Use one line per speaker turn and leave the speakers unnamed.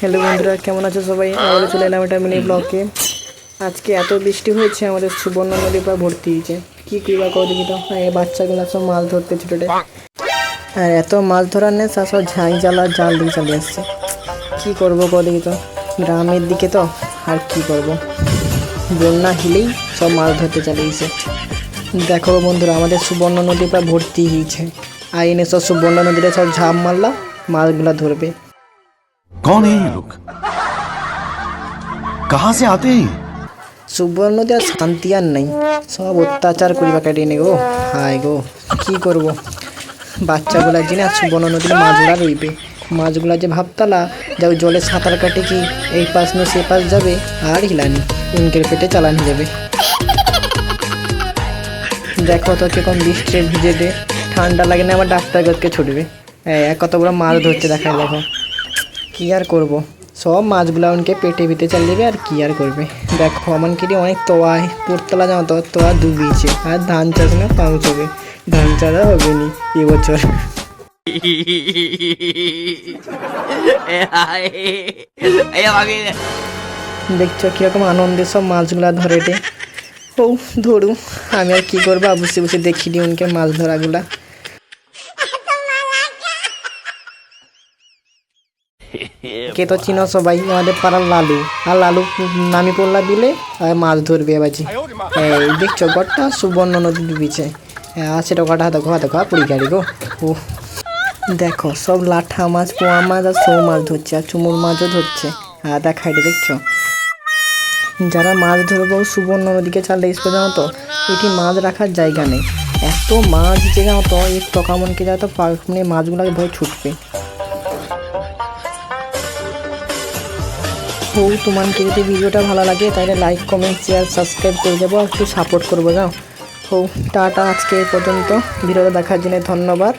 Hello বন্ধুরা, কেমন আছো সবাই? আবারও চলে এলাম একটা মিনি ব্লগে। আজকে এত বৃষ্টি হয়েছে, আমাদের সুবর্ণ নদী প্রায় ভর্তি হয়েছে। কী করিবা কো দেখি তো। এই বাচ্চাগুলো সব মাছ ধরতে ছোটোটে, আর এত মাছ ধরার নেই, সব ঝাঁই জ্বালা জাল দিয়ে চালিয়ে আসছে। কী করবো কো দেখি তো, গ্রামের দিকে তো আর কি করব, বন্যা হিলেই সব মাছ ধরতে চালিয়েছে। দেখো বন্ধুরা, আমাদের সুবর্ণ নদী প্রায় ভর্তি হয়েছে। আর এনে সব সুবর্ণ নদীতে সব ঝাঁপ মারলা, মাছগুলা ধরবে।
कौन है ये लोग? कहाँ से आते हैं?
সুবর্ণ নদী আর শান্তি আর নাই, সব অত্যাচার করিবা কাটিয়ে নে গো। হায় গো, কী করবো, বাচ্চাগুলা জিনে আর সুবর্ণ নদীর মাছগুলা রইবে। মাছগুলা যে ভাবতালা যে ওই জলে সাঁতার কাটে কি এই পাশ নিয়ে সে পাশ যাবে, আর হিলানি উনকের পেটে চালানি যাবে। দেখো তো কেমন বৃষ্টি ভিজে দে, ঠান্ডা লাগে না, আমার ডাক্তার কাছে ছুটবে। কত বড় মাছ ধরছে দেখা, দেখো কী আর করবো, সব মাছগুলা উনকে পেটে ভিতরে চাল দেবে আর কি আর করবে। দেখো আমার কেটে অনেক তোয়ায় পুরতলা যাও তো তোয়া ডুবিয়েছে, আর ধান চাষ না পৌঁছবে, ধান চাষ হবে নি এবছর। দেখছো কিরকম আনন্দের সব মাছগুলা ধরে রে। ও ধরু, আমি আর কি করবো, বসে বসে দেখি নি উনকে মাছ ধরাগুলা। কে তো চিনো সবাই, আমাদের পাড়ার লালু। আর লালু নামি পড়লা বিলে আর মাছ ধরবে বাজি। এই দেখছো গড়টা সুবর্ণ নদী ডুবিছে, আর সেটা কটা হাতে ঘা দেখা পুরি গাড়ি গো। ও দেখো সব লাঠা মাছ, পোয়া মাছ আর সৌ মাছ ধরছে, আর চুমুর মাছও ধরছে। আর দেখা এটা দেখছো, যারা মাছ ধরবো সুবর্ণ নদীকে চালে এসে যাও তো, এটি মাছ রাখার জায়গা নেই, এত মাছ যে যাও তো এই টকামনকে যাও তো মানে মাছগুলোকে ভয় ছুটবে। ও তোমাকে যদি ভিডিওটা ভালো লাগে তাহলে লাইক কমেন্ট শেয়ার সাবস্ক্রাইব করে যাবো, একটু সাপোর্ট করবো যাও। ও টাটা, আজকে এই পর্যন্ত, ভিডিওটা দেখার জন্য ধন্যবাদ।